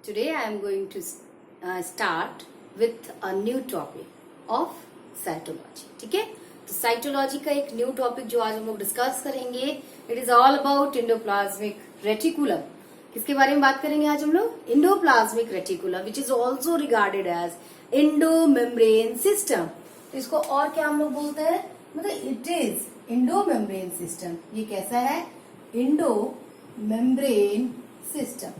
Today I am going to start with a new topic of cytology. ठीक है, तो cytology का एक न्यू टॉपिक जो आज हम लोग डिस्कस करेंगे, it is all about endoplasmic reticulum. किसके बारे में बात करेंगे आज हम लोग? Endoplasmic reticulum, which is also regarded as endomembrane system. तो इसको और क्या हम लोग बोलते हैं? मतलब इट इज इंडोमेम्ब्रेन सिस्टम. ये कैसा है? Endomembrane system.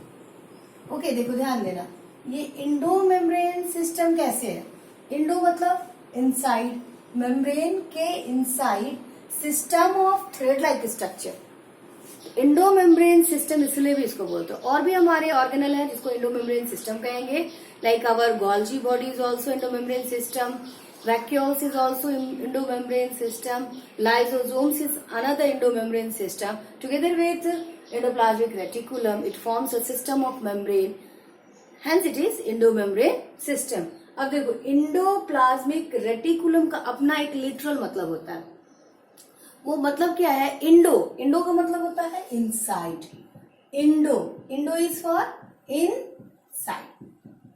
ओके, देखो ध्यान देना, ये इंडोमेम्ब्रेन सिस्टम कैसे है? इंडो मतलब इनसाइड, मेम्ब्रेन के inside, system of thread like structure. Endomembrane system इसलिए भी इसको बोलते हैं. और भी हमारे ऑर्गेनल है जिसको इंडोमेम्ब्रेन सिस्टम कहेंगे, like our Golgi body is also endomembrane system, vacuoles is also endomembrane system, lysosomes is another endomembrane system. Together with endoplasmic reticulum, it forms a system of membrane. Hence, it is endomembrane system. अब देखो, endoplasmic reticulum का अपना एक literal मतलब होता है. वो मतलब क्या है? इंडो का मतलब होता है inside. Indo is for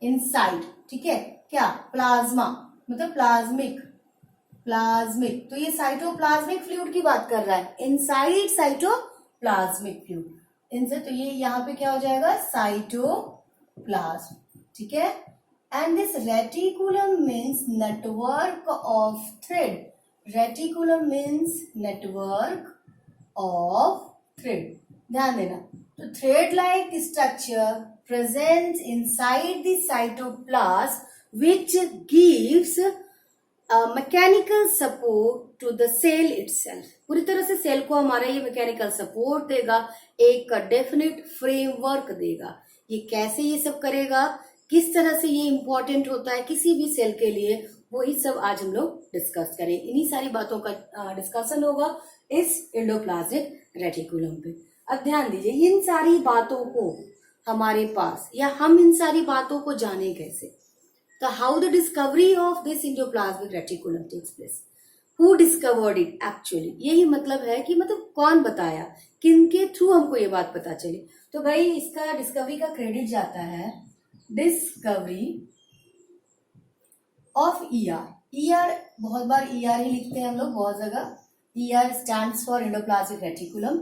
inside. ठीक है, क्या? प्लाज्मा मतलब प्लाज्मिक. तो ये साइटोप्लाज्मिक फ्लूइड की बात कर रहा है, इनसाइड साइटोप्लाज्मिक फ्लूइड. इनसे तो ये यहाँ पे क्या हो जाएगा? साइटोप्लाज्म. ठीक है. And this reticulum means network of thread. Reticulum means network of thread. ध्यान देना. तो thread like structure present inside the cytoplasm which gives a mechanical support to the cell itself. पूरी तरह से सेल को हमारा ये मैकेनिकल सपोर्ट देगा, एक डेफिनेट फ्रेमवर्क देगा. ये कैसे ये सब करेगा, किस तरह से ये इंपॉर्टेंट होता है किसी भी सेल के लिए, वही सब आज हम लोग डिस्कस करें. इन्हीं सारी बातों का डिस्कशन होगा इस इंडोप्लाज्मिक रेटिकुलम पे. अब ध्यान दीजिए, इन सारी बातों को हमारे पास, या हम इन सारी बातों को जाने कैसे? So how the discovery of this endoplasmic reticulum takes place? Who discovered it actually? यही मतलब है कि मतलब कौन बताया, किनके थ्रू हमको ये बात पता चली. तो भाई इसका डिस्कवरी का क्रेडिट जाता है डिस्कवरी ऑफ ईआर. बहुत बार ईआर ही लिखते हैं हम लोग, बहुत जगह. ER stands for endoplasmic reticulum.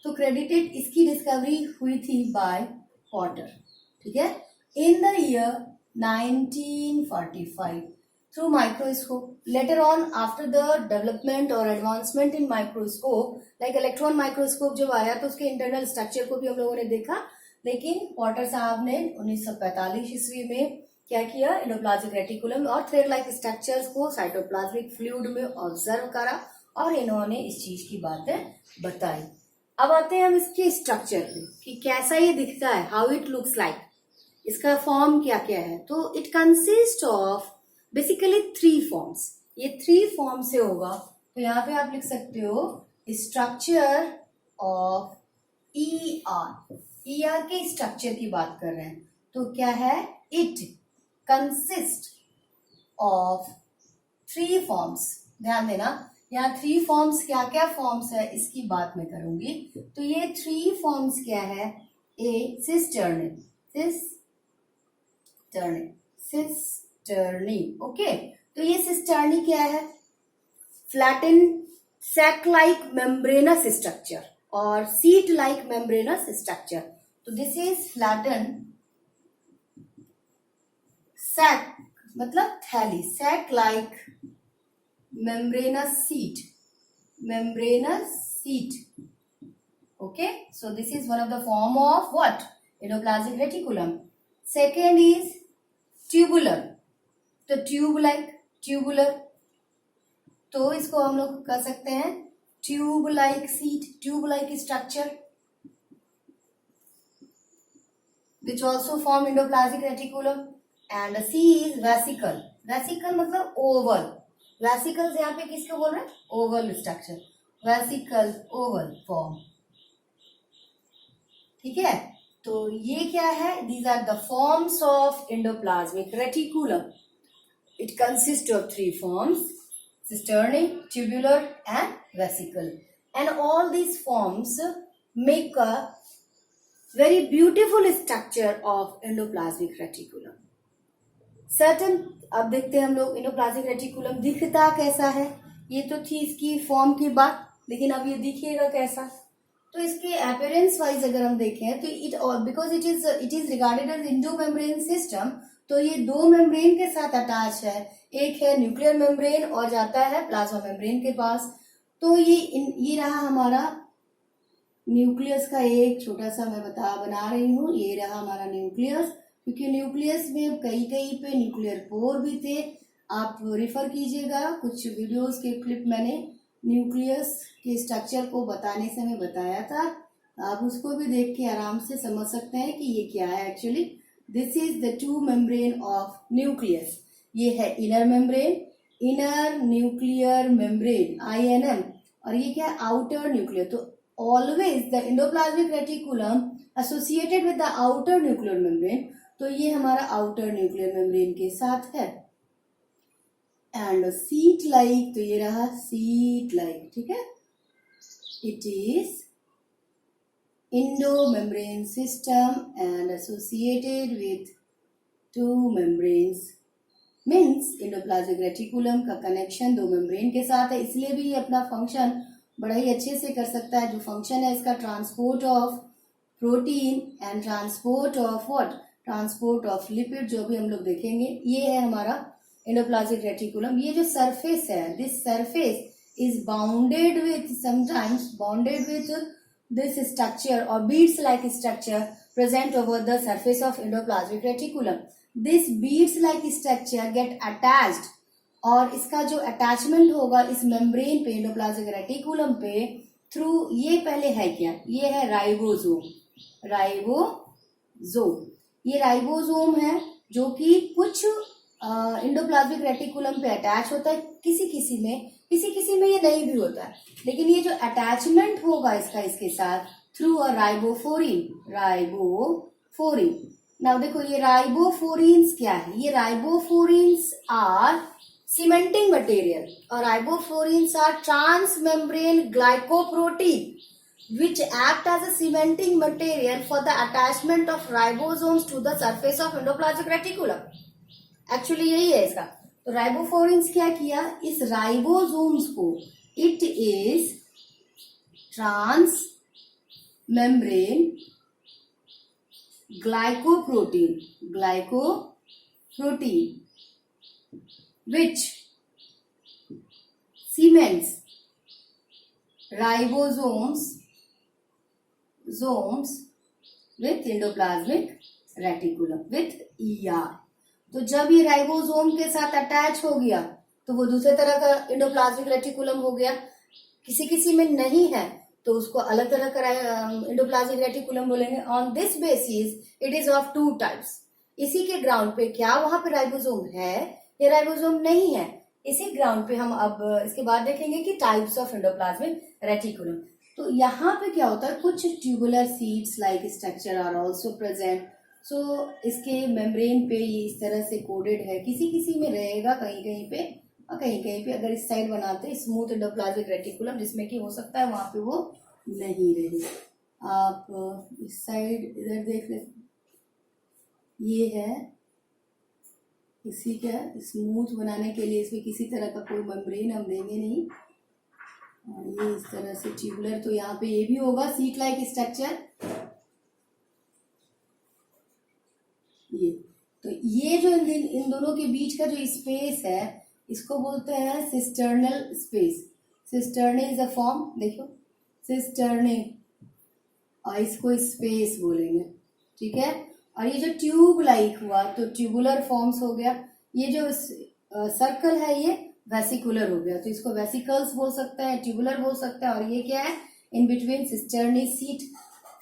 तो क्रेडिटेड इसकी डिस्कवरी हुई थी बाय पॉटर. ठीक है, in the year 1945 through microscope. Later on, after the development or advancement in microscope, like electron microscope जब आया तो उसके internal structure को भी हम लोगों ने देखा. लेकिन पॉटर साहब ने 1945 ईस्वी में क्या किया? इंडोप्लाज्मिक रेटिकुलम और थ्रेड लाइक स्ट्रक्चर्स को साइटोप्लाज्मिक फ्लूइड में ऑब्जर्व करा और इन्होंने इस चीज की बातें बताई. अब आते हैं हम इसके स्ट्रक्चर पे कि कैसा ये दिखता है, हाउ इट लुक्स लाइक. इसका फॉर्म क्या क्या है? तो it consist of basically 3 forms. ये 3 फॉर्म से होगा. तो यहाँ पे आप लिख सकते हो स्ट्रक्चर ऑफ ईआर के स्ट्रक्चर की बात कर रहे हैं. तो क्या है? It consist of 3 forms. ध्यान देना, यहाँ 3 फॉर्म्स, क्या क्या फॉर्म्स है इसकी बात मैं करूंगी. तो ये 3 फॉर्म्स क्या है? ए सिस्टर्नी. ओके, तो ये सिस्टर्नी क्या है? Flatten sac like membranous structure और सीट लाइक मेम्ब्रेनस स्ट्रक्चर. तो दिस इज फ्लैटन सैक मतलब थैली, sac like membranous sheet. Okay, so this is one of the form of what? endoplasmic reticulum. Second is tubular. तो tubular, तो इसको हम लोग कह सकते हैं tube like seat, tube like structure, which also form endoplasmic reticulum. And C is vesicle मतलब oval. vesicles यहाँ पे किसको बोल रहे हैं? Oval structure, vesicle Oval form. ठीक है, तो ये क्या है? These are the forms of endoplasmic reticulum. It consists of 3 forms: cisternae, tubular, and vesicle. And all these forms make a very beautiful structure of endoplasmic reticulum. Certain, अब देखते हैं हम लोग एंडोप्लाज्मिक रेटिकुलम दिखता कैसा है. ये तो थी इसकी फॉर्म की बात, लेकिन अब ये दिखेगा कैसा. तो इसके अपीयरेंस वाइज अगर हम देखें तो it because it is regarded as endomembrane system, तो ये दो मेम्ब्रेन के साथ अटैच है. एक है न्यूक्लियर मेम्ब्रेन और जाता है प्लाज्मा मेम्ब्रेन के पास. तो ये रहा हमारा न्यूक्लियस का एक छोटा सा मैं बना रही हूँ. ये रहा हमारा न्यूक्लियस, क्योंकि न्यूक्लियस में कहीं पे न्यूक्लियर पोर भी थे. आप रेफर कीजिएगा, कुछ वीडियोस के क्लिप मैंने न्यूक्लियस के स्ट्रक्चर को बताने से मैं बताया था. आप उसको भी देख के आराम से समझ सकते हैं कि ये क्या है. Actually this is the two membrane of nucleus. ये है inner membrane, inner nuclear membrane INM, और ये क्या है आउटर न्यूक्लियर. तो always the endoplasmic reticulum associated with the outer nuclear membrane. तो ये हमारा आउटर न्यूक्लियर मेम्ब्रेन के साथ है. एंड सीट लाइक, तो ये रहा सीट लाइक. ठीक है, it is Indo membrane system and associated with to membranes. Means endoplasmic reticulum का कनेक्शन दो मेम्ब्रेन के साथ है, इसलिए भी ये अपना फंक्शन बड़ा ही अच्छे से कर सकता है. जो फंक्शन है इसका transport of protein and transport of what, transport of lipid, जो भी हम लोग देखेंगे. ये है हमारा एंडोप्लाज्मिक रेटिकुलम. ये जो सरफेस है, this surface is bounded with sometimes bounded with this structure और beads like structure present over the surface of endoplasmic reticulum. This beads like structure get attached, और इसका जो अटैचमेंट होगा इस मेम्ब्रेन पे, एंडोप्लाज्मिक रेटिकुलम पे, through ये पहले है क्या, ये है राइबोसोम. राइबोसोम, ये राइबोसोम है जो कि कुछ एंडोप्लाज्मिक रेटिकुलम पे अटैच होता है. किसी किसी में ये नहीं भी होता है, लेकिन ये जो अटैचमेंट होगा इसका इसके साथ थ्रू अ राइबोफोरिन. नाउ देखो ये राइबोफोरिन्स क्या है. ये राइबोफोरिन्स आर सीमेंटिंग मटेरियल, और ribophorins are transmembrane glycoprotein which act as a cementing material for the attachment of ribosomes to the surface of endoplasmic reticulum. Actually यही है इसका. तो राइबोफोरिन्स क्या किया, इस राइबोसोम्स को, it is transmembrane glycoprotein which cements ribosomes with endoplasmic reticulum with ER. तो जब ये राइबोसोम के साथ अटैच हो गया तो वो दूसरे तरह का एंडोप्लाज्मिक रेटिकुलम हो गया. किसी में नहीं है तो उसको अलग तरह का एंडोप्लाज्मिक रेटिकुलम बोलेंगे. On this basis it is of two types. इसी के ग्राउंड पे क्या वहां पे राइबोसोम है या राइबोसोम नहीं है, इसी ग्राउंड पे हम अब इसके बाद देखेंगे कि टाइप्स ऑफ एंडोप्लाज्मिक रेटिकुलम. तो यहाँ पे क्या होता है, कुछ tubular seeds like structure are also present. So इसके मेम्ब्रेन पे ये इस तरह से कोडेड है. किसी में रहेगा कहीं पे, और कहीं पे अगर इस साइड बनाते हैं स्मूथ एंडोप्लाज्मिक रेटिकुलम, जिसमें कि हो सकता है वहां पे वो नहीं रहे. आप इस साइड इधर देख ले, ये है इसी का स्मूथ बनाने के लिए इसमें किसी तरह का कोई मेम्ब्रेन हम देंगे नहीं. और ये इस तरह से ट्यूबुलर, तो यहाँ पे ये भी होगा सीट लाइक स्ट्रक्चर. ये तो ये जो इन दोनों के बीच का जो स्पेस है इसको बोलते हैं cisternal space. Cisternae is a form, देखो सिस्टर्ने, और इसको स्पेस बोलेंगे. ठीक है, और ये जो ट्यूब लाइक हुआ तो ट्यूबुलर फॉर्म्स हो गया. ये जो सर्कल है ये वेसिकुलर हो गया, तो इसको वेसिकल्स बोल सकते हैं, ट्यूबुलर बोल सकते हैं. और ये क्या है, in between cisternae seat,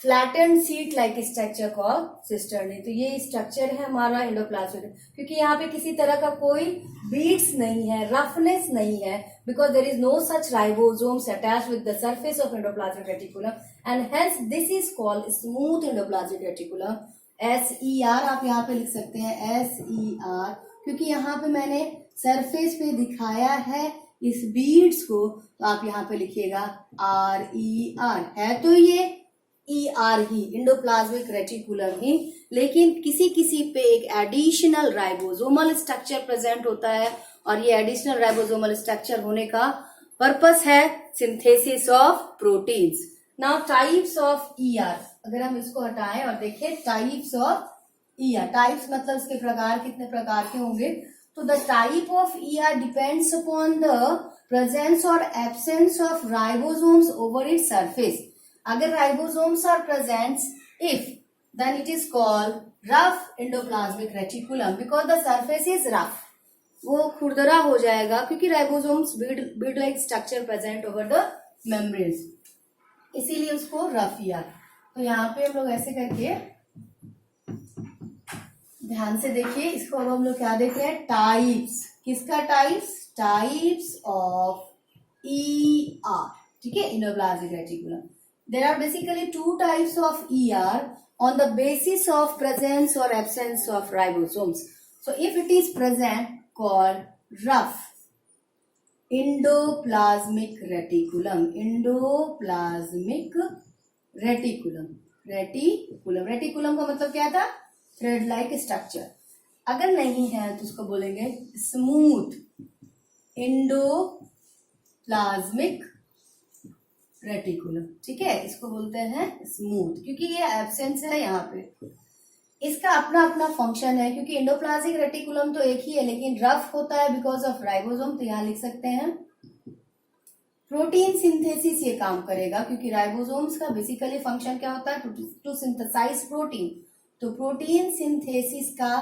flattened seat like structure call cisternae. तो ये स्ट्रक्चर है हमारा एंडोप्लाज्मिक, क्योंकि यहाँ पे किसी तरह का कोई बीड्स नहीं है, रफनेस नहीं है, because there is no such ribosomes attach with the surface of endoplasmic reticulum, and hence this is called smooth endoplasmic reticulum. SER आप यहाँ पे लिख सकते हैं, SER, क्योंकि यहाँ पे मैंने सरफेस पे दिखाया है इस बीड्स को, तो आप यहाँ पे लिखिएगा RER. है तो ये ER ही, इंडोप्लाज्मिक रेटिकुलम ही, लेकिन किसी किसी पे एक एडिशनल राइबोसोमल स्ट्रक्चर प्रेजेंट होता है और ये एडिशनल राइबोसोमल स्ट्रक्चर होने का पर्पस है synthesis of proteins. Now types of ER, अगर हम इसको हटाएं और देखें टाइप्स ऑफ ER, टाइप्स मतलब इसके प्रकार कितने प्रकार के होंगे, तो the type of ER depends upon the presence और absence of ribosomes over its surface. अगर ribosomes are present, if, then it is called rough endoplasmic reticulum because the surface is rough, वो खुरदरा हो जाएगा क्योंकि ribosomes Beed like structure present over the membranes, इसीलिए उसको rough ER। तो यहाँ पे हम लोग ऐसे करके ध्यान से देखिए इसको, अब हम लोग क्या देख रहे हैं, टाइप्स, किसका टाइप्स, टाइप्स ऑफ ER, ठीक है, endoplasmic reticulum. There are basically two types of ER on the basis of presence or absence of ribosomes. So if it is present, called rough endoplasmic reticulum, endoplasmic reticulum, reticulum का मतलब क्या था, thread like structure. अगर नहीं है तो उसको बोलेंगे स्मूथ एंडोप्लाज्मिक रेटिकुलम, ठीक है, इसको बोलते हैं स्मूथ क्योंकि ये एब्सेंस है यहाँ पे। इसका अपना अपना फंक्शन है क्योंकि एंडोप्लाज्मिक रेटिकुलम तो एक ही है लेकिन रफ होता है बिकॉज ऑफ राइबोसोम, तो यहाँ लिख सकते हैं प्रोटीन सिंथेसिस ये काम करेगा क्योंकि राइबोसोम्स का बेसिकली फंक्शन क्या होता है, टू सिंथेसाइज प्रोटीन, तो प्रोटीन सिंथेसिस का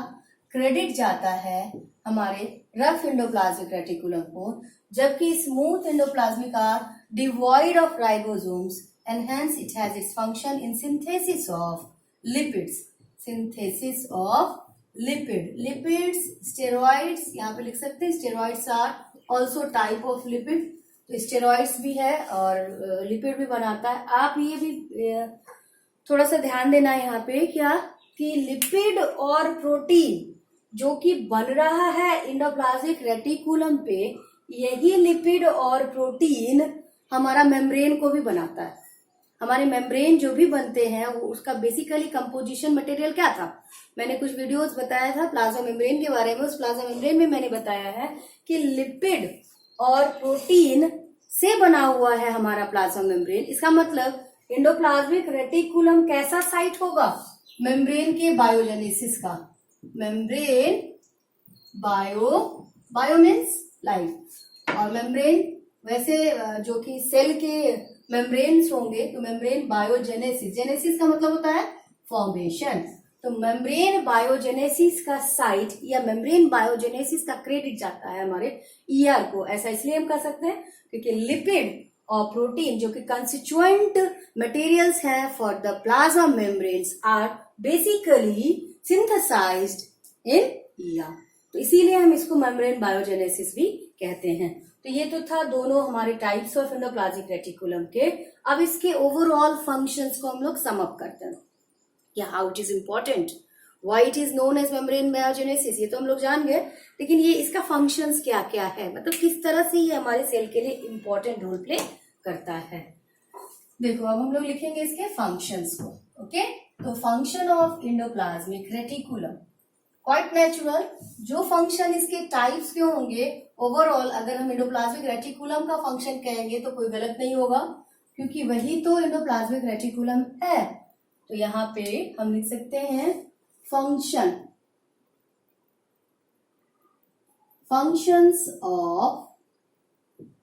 क्रेडिट जाता है हमारे रफ एंडोप्लाज्मिक रेटिकुलम को, जबकि smooth endoplasmic are devoid of ribosomes and hence it has its function in synthesis of lipids, synthesis of lipids, steroids, यहाँ पे लिख सकते हैं steroids are also type of lipid, तो स्टेरॉइड्स भी है और लिपिड भी बनाता है। आप ये भी थोड़ा सा ध्यान देना है यहाँ पे क्या कि लिपिड और प्रोटीन जो कि बन रहा है एंडोप्लाज्मिक रेटिकुलम पे, यही लिपिड और प्रोटीन हमारा मेम्ब्रेन को भी बनाता है। हमारे मेम्ब्रेन जो भी बनते हैं वो उसका बेसिकली कंपोजिशन मटेरियल क्या था, मैंने कुछ वीडियोस बताया था प्लाज्मा मेम्ब्रेन के बारे में, उस प्लाज्मा मेम्ब्रेन में मैंने बताया है कि लिपिड और प्रोटीन से बना हुआ है हमारा प्लाज्मा मेम्ब्रेन। इसका मतलब एंडोप्लाज्मिक रेटिकुलम कैसा साइट होगा, मेम्ब्रेन के बायोजेनेसिस का, मेम्ब्रेन बायो मीन्स लाइफ, और मेम्ब्रेन वैसे जो कि सेल के मेम्ब्रेन्स होंगे तो मेम्ब्रेन बायोजेनेसिस, जेनेसिस का मतलब होता है फॉर्मेशन, तो मेम्ब्रेन बायोजेनेसिस का साइट या मेम्ब्रेन बायोजेनेसिस का क्रेडिट जाता है हमारे ER को। ऐसा इसलिए हम कह सकते हैं क्योंकि लिपिड और प्रोटीन जो कि कंस्टिट्यूएंट मटेरियल्स हैं for the plasma membranes are basically synthesized in ER, तो इसीलिए हम इसको मेम्ब्रेन बायोजेनेसिस भी कहते हैं। तो ये तो था दोनों हमारे टाइप्स ऑफ एंडोप्लाज्मिक रेटिकुलम के। अब इसके ओवरऑल फंक्शंस को हम लोग सम अप करते हैं, या how it is important, why it is known as membrane biogenesis, ये तो हम लोग जान गए, लेकिन ये इसका फंक्शंस क्या क्या है, मतलब किस तरह से ये हमारे सेल के लिए इम्पोर्टेंट रोल प्ले करता है। देखो अब हम लोग लिखेंगे इसके फंक्शंस को, ओके। तो function of endoplasmic reticulum quite natural, जो फंक्शन इसके टाइप्स के होंगे ओवरऑल, अगर हम एंडोप्लाज्मिक रेटिकुलम का फंक्शन कहेंगे तो कोई गलत नहीं होगा क्योंकि वही तो एंडोप्लाज्मिक रेटिकुलम है। तो यहाँ पे हम लिख सकते हैं फंक्शंस ऑफ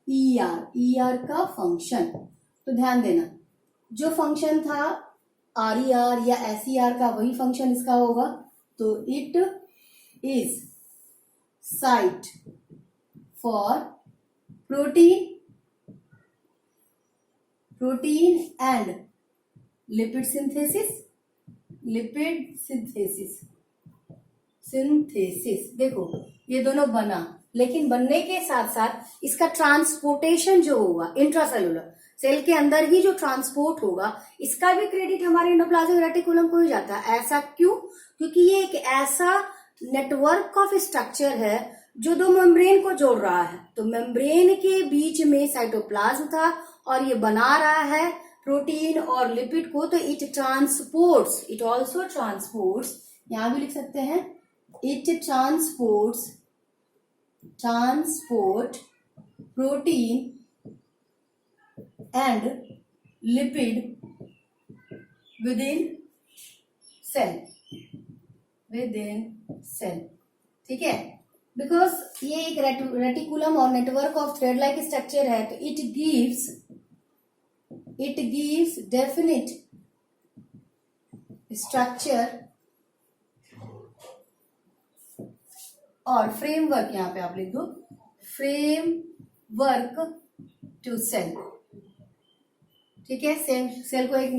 ER का फंक्शन। तो ध्यान देना जो फंक्शन था RER या SER का वही फंक्शन इसका होगा, तो it is site for protein and lipid synthesis. देखो ये दोनों बना, लेकिन बनने के साथ साथ इसका ट्रांसपोर्टेशन जो होगा इंट्रासेलुलर, सेल के अंदर ही जो ट्रांसपोर्ट होगा, इसका भी क्रेडिट हमारे एंडोप्लाज्मिक रेटिकुलम को ही जाता है। ऐसा क्यों? क्योंकि ये एक ऐसा नेटवर्क ऑफ स्ट्रक्चर है जो दो मेम्ब्रेन को जोड़ रहा है। तो मेम्ब्रेन के बीच में साइटोप्लाज्म था और ये बना रहा है प्रोटीन और लिपिड को, तो it transports, it also transports, यहां भी लिख सकते हैं it transport protein and lipid within cell, ठीक है। बिकॉज ये एक रेटिकुलम और network of thread like structure है, तो इट गिव्स डेफिनिट स्ट्रक्चर और फ्रेमवर्क, यहां पे आप लिख दो फ्रेमवर्क टू सेल, ठीक है। सेल को एक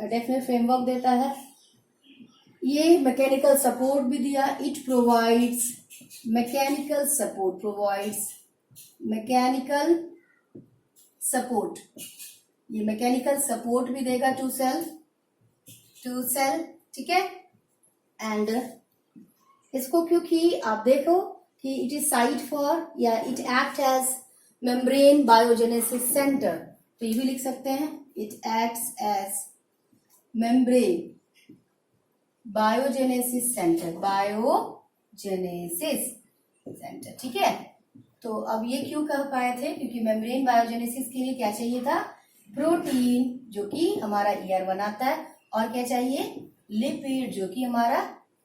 डेफिनेट फ्रेमवर्क देता है। ये मैकेनिकल सपोर्ट भी दिया, इट प्रोवाइड्स मैकेनिकल सपोर्ट, ये मैकेनिकल सपोर्ट भी देगा टू सेल, ठीक है। एंड इसको क्योंकि आप देखो कि इट इज साइट फॉर या it act as membrane biogenesis center, तो ये भी लिख सकते हैं it acts as membrane biogenesis center, ठीक है। तो अब ये क्यों कह पाए थे, क्योंकि मेम्ब्रेन बायोजेनेसिस के लिए क्या चाहिए था, प्रोटीन जो कि हमारा ईआर बनाता है, और क्या चाहिए, लिपिड जो कि हमारा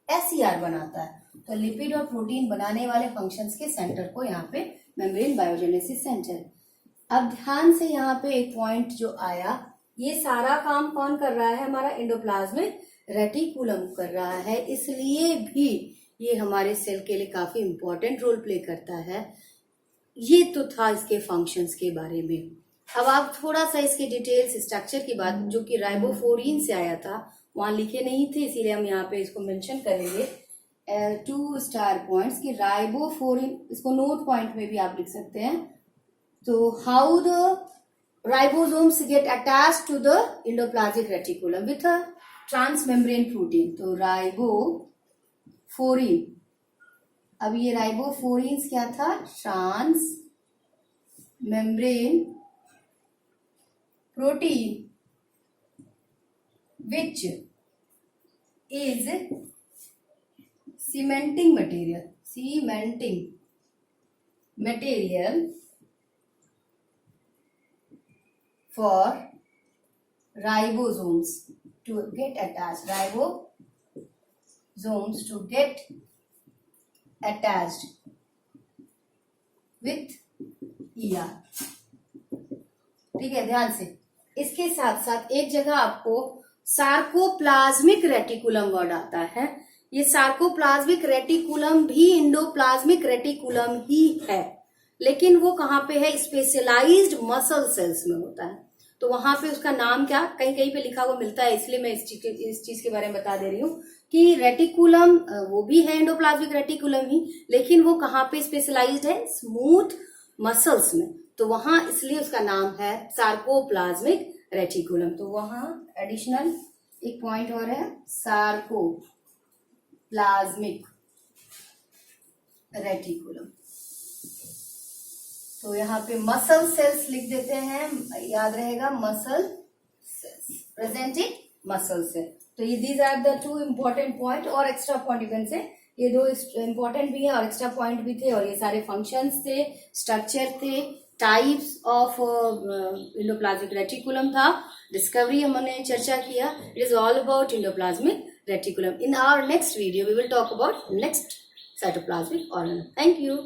एसईआर बनाता है। तो लिपिड और प्रोटीन बनाने वाले फंक्शंस के सेंटर को यहाँ पे मेम्ब्रेन बायोजेनेसिस सेंटर। अब ध्यान से यहाँ पे एक पॉइंट जो आया, ये सारा काम कौन कर रहा है, हमारा एंडोप्लाज्मिक रेटिकुलम कर रहा है, इसलिए भी ये हमारे सेल के लिए काफी इंपॉर्टेंट रोल प्ले करता है। ये तो था इसके फंक्शंस के बारे में। अब आप थोड़ा सा इसके डिटेल्स स्ट्रक्चर की बात, जो कि राइबोफ्लोरीन से आया था, वहां लिखे नहीं थे, इसीलिए हम यहाँ पे इसको मेंशन करेंगे 2 स्टार पॉइंट्स की राइबोफ्लोरीन, इसको नोट पॉइंट में भी आप लिख सकते हैं। तो how the ribosomes get attached to the endoplasmic reticulum with a transmembrane protein, तो राइबोफ्लोरीन, अब ये राइबोफ्लोरीन क्या था, transmembrane protein which is cementing material for ribosomes to get attached, with ER, ठीक है। ध्यान से, इसके साथ साथ एक जगह आपको सार्कोप्लाज्मिक रेटिकुलम वर्ड आता है, ये सार्कोप्लाज्मिक रेटिकुलम भी एंडोप्लाज्मिक रेटिकुलम ही है, लेकिन वो कहाँ पे है, स्पेशलाइज्ड मसल सेल्स में होता है। तो वहां पे उसका नाम क्या, कहीं कहीं पे लिखा हुआ मिलता है, इसलिए मैं इस चीज के बारे में बता दे रही हूँ कि रेटिकुलम वो भी है एंडोप्लाज्मिक रेटिकुलम ही, लेकिन वो कहाँ पे स्पेशलाइज्ड है, स्मूथ मसल्स में, तो वहां इसलिए उसका नाम है सार्कोप्लाज्मिक रेटिकुलम। तो वहां एडिशनल एक पॉइंट और है, सार्कोप्लाज्मिक रेटिकुलम। तो यहाँ पे मसल सेल्स लिख देते हैं, याद रहेगा, muscle cells, presenting muscle cell. तो ये these are the 2 important point, और extra point you can say, ये 2 इम्पोर्टेंट भी है और एक्स्ट्रा पॉइंट भी थे, और ये सारे फंक्शंस थे, स्ट्रक्चर थे, टाइप्स ऑफ एंडोप्लाज्मिक रेटिकुलम था, डिस्कवरी हमने चर्चा किया। It is all about endoplasmic reticulum. In our next video we will talk about next cytoplasmic organ. Thank you.